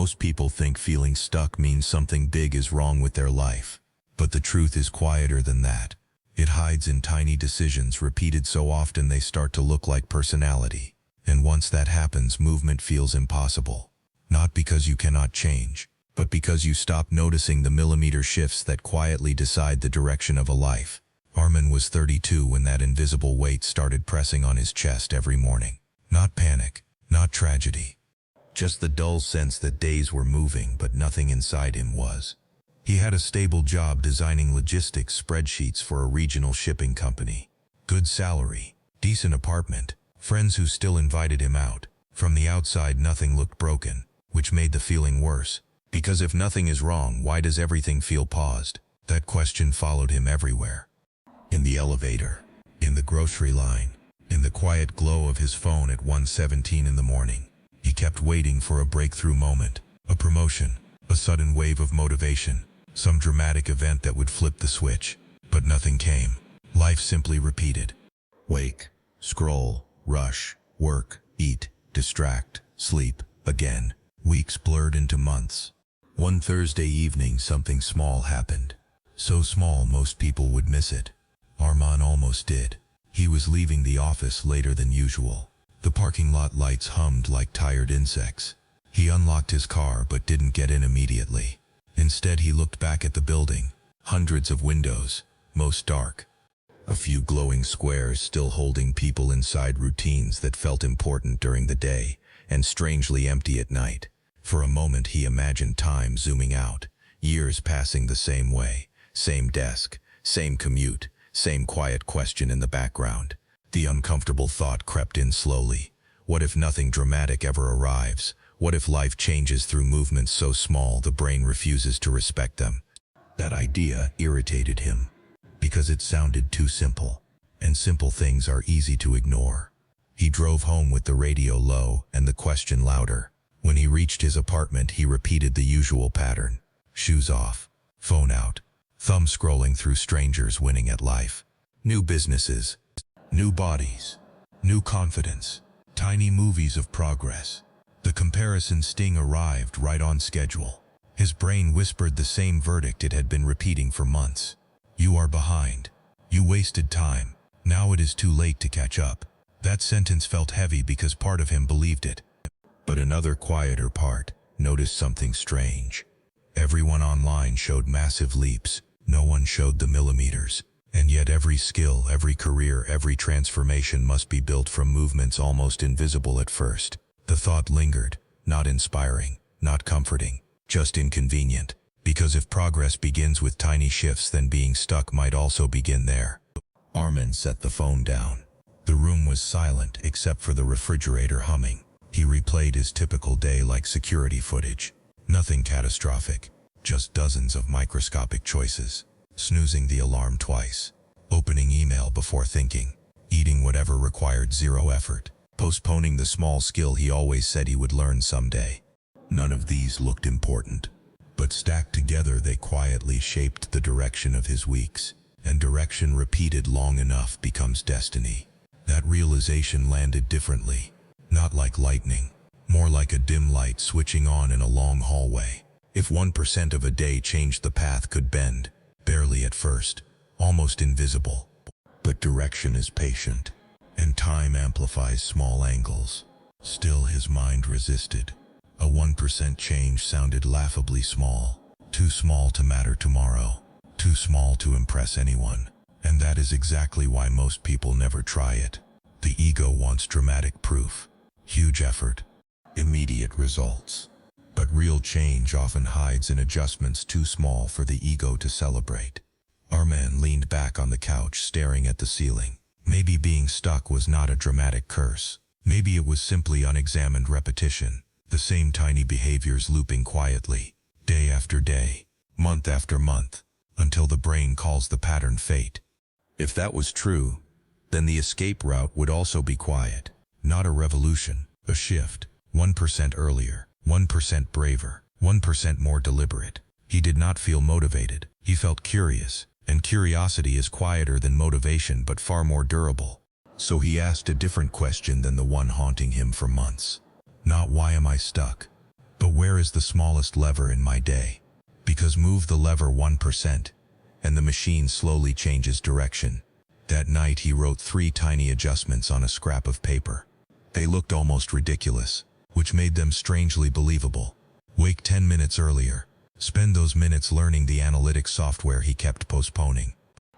Most people think feeling stuck means something big is wrong with their life. But the truth is quieter than that. It hides in tiny decisions repeated so often they start to look like personality. And once that happens, movement feels impossible. Not because you cannot change, but because you stop noticing the millimeter shifts that quietly decide the direction of a life. Armin was 32 when that invisible weight started pressing on his chest every morning. Not panic, not tragedy. Just the dull sense that days were moving, but nothing inside him was. He had a stable job designing logistics spreadsheets for a regional shipping company. Good salary, decent apartment, friends who still invited him out. From the outside, nothing looked broken, which made the feeling worse. Because if nothing is wrong, why does everything feel paused? That question followed him everywhere. In the elevator, in the grocery line, in the quiet glow of his phone at 1:17 in the morning. He kept waiting for a breakthrough moment, a promotion, a sudden wave of motivation, some dramatic event that would flip the switch. But nothing came. Life simply repeated. Wake, scroll, rush, work, eat, distract, sleep, again. Weeks blurred into months. One Thursday evening, something small happened. So small most people would miss it. Armin almost did. He was leaving the office later than usual. The parking lot lights hummed like tired insects. He unlocked his car but didn't get in immediately. Instead, he looked back at the building. Hundreds of windows, most dark. A few glowing squares still holding people inside routines that felt important during the day, and strangely empty at night. For a moment he imagined time zooming out, years passing the same way, same desk, same commute, same quiet question in the background. The uncomfortable thought crept in slowly. What if nothing dramatic ever arrives? What if life changes through movements so small the brain refuses to respect them? That idea irritated him, because it sounded too simple, and simple things are easy to ignore. He drove home with the radio low and the question louder. When he reached his apartment, he repeated the usual pattern. Shoes off, phone out, thumb scrolling through strangers winning at life. New businesses, new bodies, new confidence, tiny movies of progress. The comparison sting arrived right on schedule. His brain whispered the same verdict it had been repeating for months. You are behind. You wasted time. Now it is too late to catch up. That sentence felt heavy because part of him believed it. But another quieter part noticed something strange. Everyone online showed massive leaps. No one showed the millimeters. And yet every skill, every career, every transformation must be built from movements almost invisible at first. The thought lingered, not inspiring, not comforting, just inconvenient. Because if progress begins with tiny shifts, then being stuck might also begin there. Armin set the phone down. The room was silent except for the refrigerator humming. He replayed his typical day like security footage. Nothing catastrophic, just dozens of microscopic choices. Snoozing the alarm twice. Opening email before thinking. Eating whatever required zero effort. Postponing the small skill he always said he would learn someday. None of these looked important. But stacked together they quietly shaped the direction of his weeks. And direction repeated long enough becomes destiny. That realization landed differently. Not like lightning. More like a dim light switching on in a long hallway. If 1% of a day changed, the path could bend. Barely at first. Almost invisible. But direction is patient. And time amplifies small angles. Still his mind resisted. A 1% change sounded laughably small. Too small to matter tomorrow. Too small to impress anyone. And that is exactly why most people never try it. The ego wants dramatic proof. Huge effort. Immediate results. But real change often hides in adjustments too small for the ego to celebrate. Armin leaned back on the couch, staring at the ceiling. Maybe being stuck was not a dramatic curse. Maybe it was simply unexamined repetition. The same tiny behaviors looping quietly, day after day, month after month, until the brain calls the pattern fate. If that was true, then the escape route would also be quiet. Not a revolution, a shift. 1% earlier, 1% braver, 1% more deliberate. He did not feel motivated. He felt curious. And curiosity is quieter than motivation but far more durable. So he asked a different question than the one haunting him for months. Not why am I stuck, But where is the smallest lever in my day? Because move the lever 1%, and the machine slowly changes direction. That night he wrote 3 tiny adjustments on a scrap of paper. They looked almost ridiculous, which made them strangely believable. Wake 10 minutes earlier. Spend those minutes learning the analytics software he kept postponing.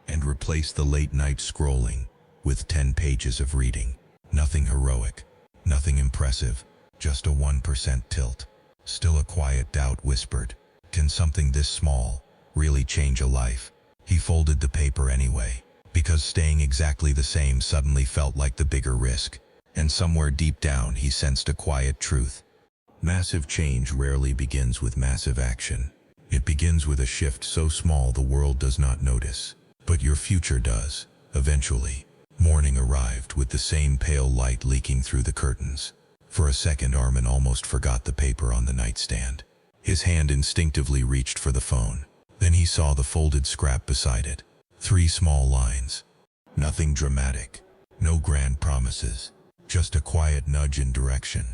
And replace the late night scrolling with 10 pages of reading. Nothing heroic, nothing impressive, just a 1% tilt. Still a quiet doubt whispered, can something this small really change a life? He folded the paper anyway, because staying exactly the same suddenly felt like the bigger risk. And somewhere deep down he sensed a quiet truth. Massive change rarely begins with massive action. It begins with a shift so small the world does not notice. But your future does, eventually. Morning arrived with the same pale light leaking through the curtains. For a second Armin almost forgot the paper on the nightstand. His hand instinctively reached for the phone. Then he saw the folded scrap beside it. 3 small lines. Nothing dramatic. No grand promises. Just a quiet nudge in direction.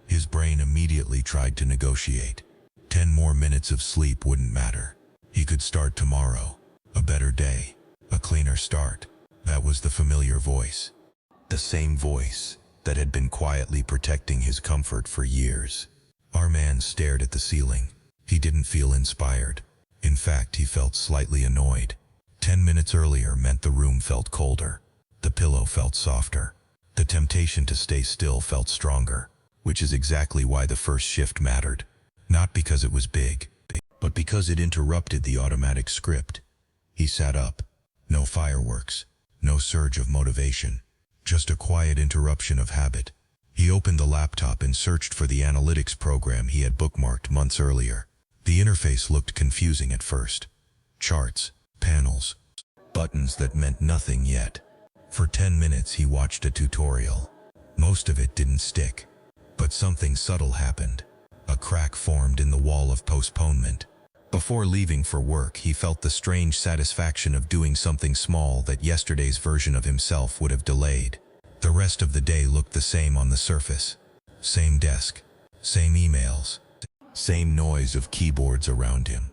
His brain immediately tried to negotiate. 10 more minutes of sleep wouldn't matter. He could start tomorrow. A better day. A cleaner start. That was the familiar voice. The same voice that had been quietly protecting his comfort for years. Armin stared at the ceiling. He didn't feel inspired. In fact, he felt slightly annoyed. 10 minutes earlier meant the room felt colder. The pillow felt softer. The temptation to stay still felt stronger, which is exactly why the first shift mattered. Not because it was big, but because it interrupted the automatic script. He sat up. No fireworks. No surge of motivation. Just a quiet interruption of habit. He opened the laptop and searched for the analytics program he had bookmarked months earlier. The interface looked confusing at first. Charts, panels, buttons that meant nothing yet. For 10 minutes he watched a tutorial. Most of it didn't stick. But something subtle happened. A crack formed in the wall of postponement. Before leaving for work, he felt the strange satisfaction of doing something small that yesterday's version of himself would have delayed. The rest of the day looked the same on the surface. Same desk, same emails, same noise of keyboards around him.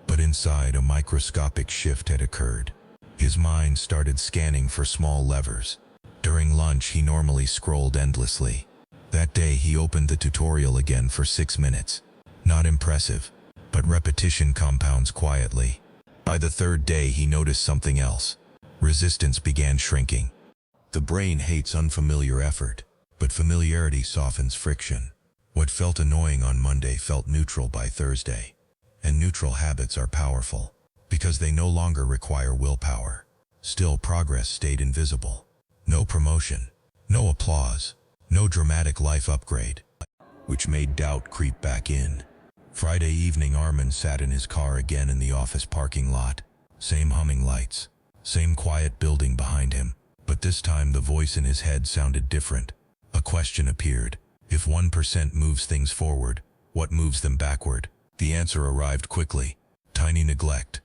But inside, a microscopic shift had occurred. His mind started scanning for small levers. During lunch, he normally scrolled endlessly. That day, he opened the tutorial again for 6 minutes. Not impressive. But repetition compounds quietly. By the 3rd day, he noticed something else. Resistance began shrinking. The brain hates unfamiliar effort, but familiarity softens friction. What felt annoying on Monday felt neutral by Thursday. And neutral habits are powerful, because they no longer require willpower. Still, progress stayed invisible. No promotion, no applause, no dramatic life upgrade, which made doubt creep back in. Friday evening, Armin sat in his car again in the office parking lot. Same humming lights, same quiet building behind him. But this time the voice in his head sounded different. A question appeared. If 1% moves things forward, what moves them backward? The answer arrived quickly. Tiny neglect.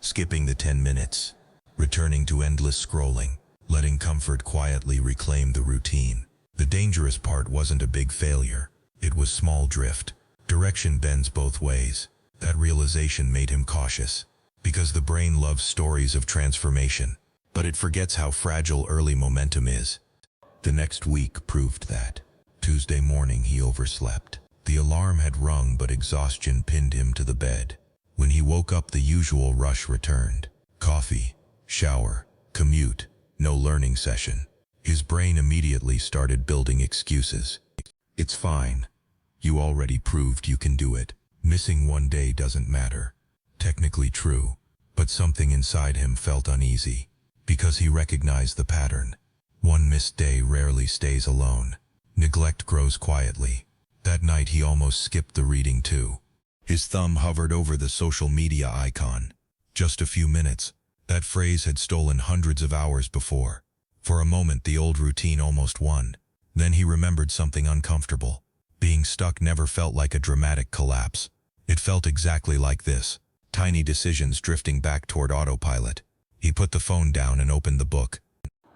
Skipping the 10 minutes. Returning to endless scrolling. Letting comfort quietly reclaim the routine. The dangerous part wasn't a big failure. It was small drift. Direction bends both ways. That realization made him cautious. Because the brain loves stories of transformation. But it forgets how fragile early momentum is. The next week proved that. Tuesday morning he overslept. The alarm had rung, but exhaustion pinned him to the bed. When he woke up, the usual rush returned. Coffee, shower, commute, no learning session. His brain immediately started building excuses. It's fine. You already proved you can do it. Missing 1 day doesn't matter. Technically true, but something inside him felt uneasy. Because he recognized the pattern. One missed day rarely stays alone. Neglect grows quietly. That night he almost skipped the reading too. His thumb hovered over the social media icon. Just a few minutes. That phrase had stolen hundreds of hours before. For a moment the old routine almost won. Then he remembered something uncomfortable. Being stuck never felt like a dramatic collapse. It felt exactly like this. Tiny decisions drifting back toward autopilot. He put the phone down and opened the book.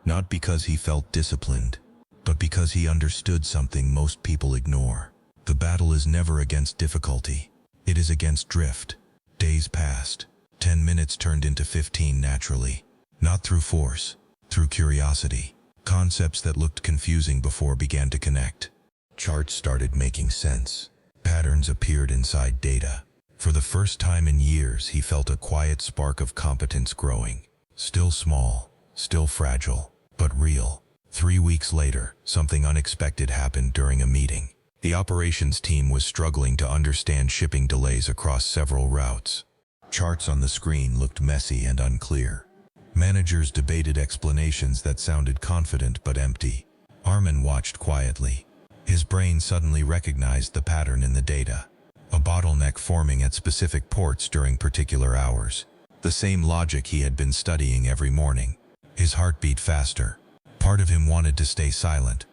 Not because he felt disciplined, but because he understood something most people ignore. The battle is never against difficulty. It is against drift. Days passed. 10 minutes turned into 15 naturally. Not through force, through curiosity. Concepts that looked confusing before began to connect. Charts started making sense. Patterns appeared inside data. For the first time in years, he felt a quiet spark of competence growing. Still small, still fragile, but real. 3 weeks later, something unexpected happened during a meeting. The operations team was struggling to understand shipping delays across several routes. Charts on the screen looked messy and unclear. Managers debated explanations that sounded confident but empty. Armin watched quietly. His brain suddenly recognized the pattern in the data. A bottleneck forming at specific ports during particular hours. The same logic he had been studying every morning. His heart beat faster. Part of him wanted to stay silent.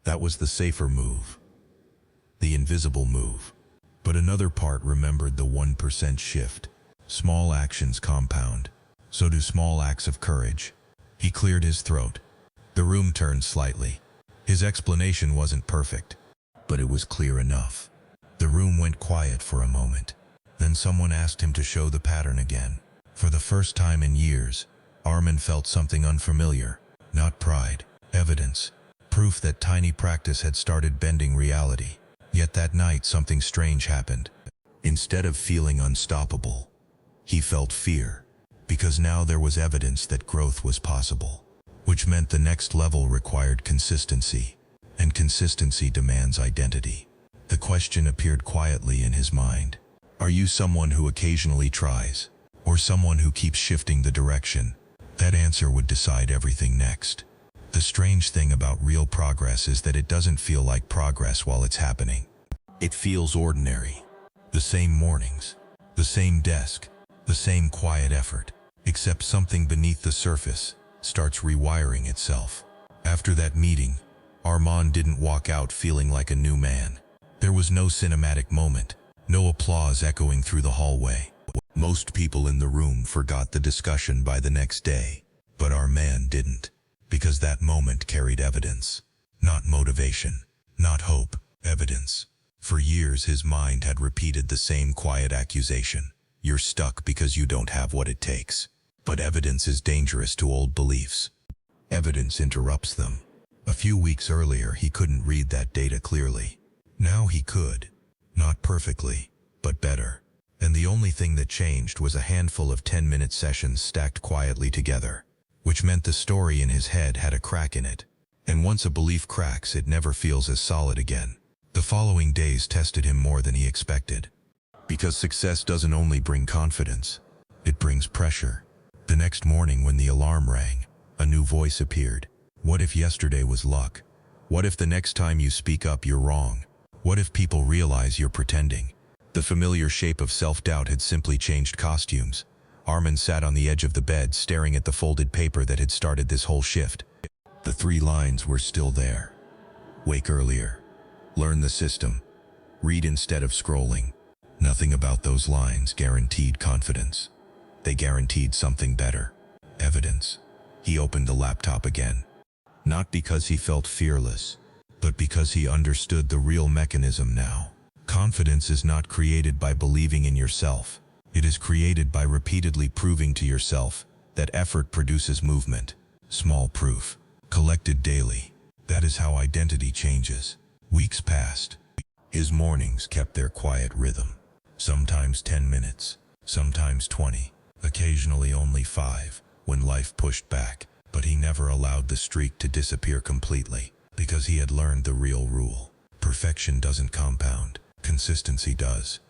That was the safer move. The invisible move. But another part remembered the 1% shift. Small actions compound. So do small acts of courage. He cleared his throat. The room turned slightly. His explanation wasn't perfect, but it was clear enough. The room went quiet for a moment. Then someone asked him to show the pattern again. For the first time in years, Armin felt something unfamiliar. Not pride, evidence. Proof that tiny practice had started bending reality. Yet that night something strange happened. Instead of feeling unstoppable, he felt fear. Because now there was evidence that growth was possible. Which meant the next level required consistency. And consistency demands identity. The question appeared quietly in his mind. Are you someone who occasionally tries? Or someone who keeps shifting the direction? That answer would decide everything next. The strange thing about real progress is that it doesn't feel like progress while it's happening. It feels ordinary. The same mornings, the same desk, the same quiet effort, except something beneath the surface starts rewiring itself. After that meeting, Armand didn't walk out feeling like a new man. There was no cinematic moment, no applause echoing through the hallway. Most people in the room forgot the discussion by the next day, but Armand didn't. Because that moment carried evidence. Not motivation, not hope, evidence. For years his mind had repeated the same quiet accusation. You're stuck because you don't have what it takes. But evidence is dangerous to old beliefs. Evidence interrupts them. A few weeks earlier he couldn't read that data clearly. Now he could. Not perfectly, but better. And the only thing that changed was a handful of 10-minute sessions stacked quietly together. Which meant the story in his head had a crack in it. And once a belief cracks, it never feels as solid again. The following days tested him more than he expected. Because success doesn't only bring confidence, it brings pressure. The next morning when the alarm rang, a new voice appeared. What if yesterday was luck? What if the next time you speak up you're wrong? What if people realize you're pretending? The familiar shape of self-doubt had simply changed costumes. Armin sat on the edge of the bed, staring at the folded paper that had started this whole shift. The 3 lines were still there. Wake earlier. Learn the system. Read instead of scrolling. Nothing about those lines guaranteed confidence. They guaranteed something better. Evidence. He opened the laptop again. Not because he felt fearless, but because he understood the real mechanism now. Confidence is not created by believing in yourself. It is created by repeatedly proving to yourself that effort produces movement. Small proof, collected daily. That is how identity changes. Weeks passed. His mornings kept their quiet rhythm. Sometimes 10 minutes, sometimes 20, occasionally only 5, when life pushed back. But he never allowed the streak to disappear completely, because he had learned the real rule. Perfection doesn't compound, consistency does.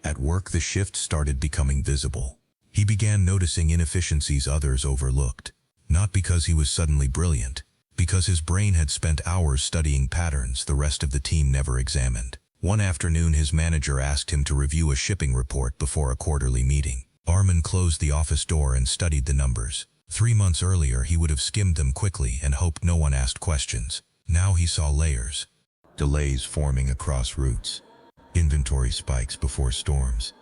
At work, the shift started becoming visible. He began noticing inefficiencies others overlooked. Not because he was suddenly brilliant, because his brain had spent hours studying patterns the rest of the team never examined. One afternoon, his manager asked him to review a shipping report before a quarterly meeting. Armin closed the office door and studied the numbers. 3 months earlier, he would have skimmed them quickly and hoped no one asked questions. Now he saw layers. Delays forming across routes. Inventory spikes before storms.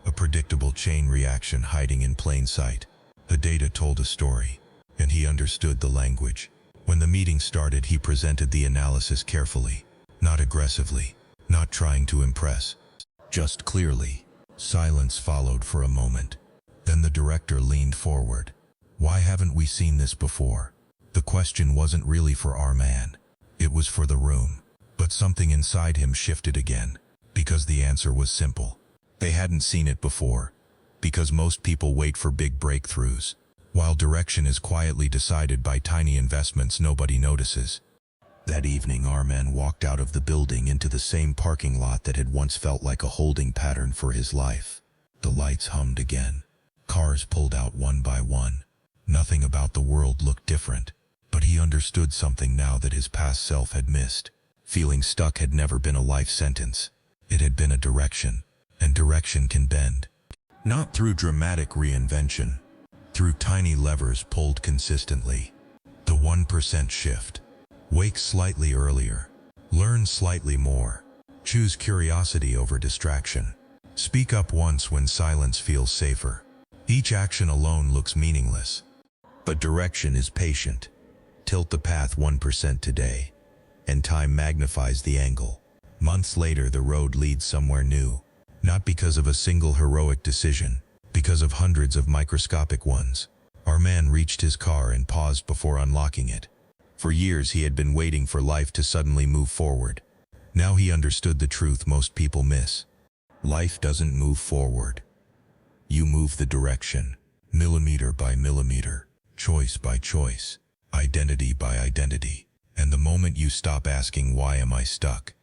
A predictable chain reaction hiding in plain sight. The data told a story, and he understood the language. When the meeting started, he presented the analysis carefully, not aggressively, not trying to impress, just clearly. Silence followed for a moment. Then the director leaned forward. Why haven't we seen this before? The question wasn't really for our man. It was for the room. But something inside him shifted again. Because the answer was simple. They hadn't seen it before. Because most people wait for big breakthroughs, while direction is quietly decided by tiny investments nobody notices. That evening, our man walked out of the building into the same parking lot that had once felt like a holding pattern for his life. The lights hummed again. Cars pulled out one by one. Nothing about the world looked different, but he understood something now that his past self had missed. Feeling stuck had never been a life sentence. It had been a direction, and direction can bend. Not through dramatic reinvention, through tiny levers pulled consistently. The 1% shift. Wake slightly earlier. Learn slightly more. Choose curiosity over distraction. Speak up once when silence feels safer. Each action alone looks meaningless, but direction is patient. Tilt the path 1% today, and time magnifies the angle. Months later, the road leads somewhere new. Not because of a single heroic decision, because of hundreds of microscopic ones. Our man reached his car and paused before unlocking it. For years he had been waiting for life to suddenly move forward. Now he understood the truth most people miss. Life doesn't move forward. You move the direction, millimeter by millimeter, choice by choice, identity by identity. And the moment you stop asking, why am I stuck?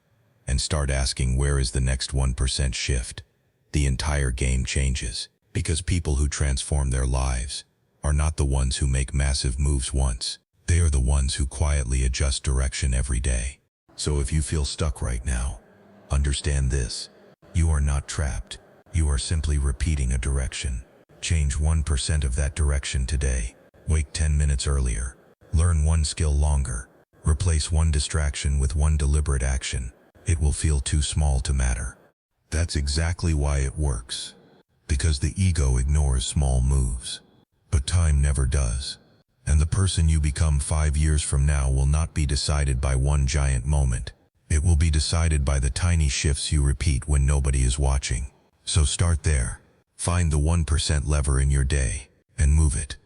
And start asking, where is the next 1% shift? The entire game changes, because people who transform their lives are not the ones who make massive moves once. They are the ones who quietly adjust direction every day. So if you feel stuck right now, understand this. You are not trapped. You are simply repeating a direction. Change 1% of that direction today. Wake 10 minutes earlier. Learn one skill longer. Replace one distraction with one deliberate action. It will feel too small to matter. That's exactly why it works. Because the ego ignores small moves. But time never does. And the person you become 5 years from now will not be decided by one giant moment. It will be decided by the tiny shifts you repeat when nobody is watching. So start there. Find the 1% lever in your day and move it.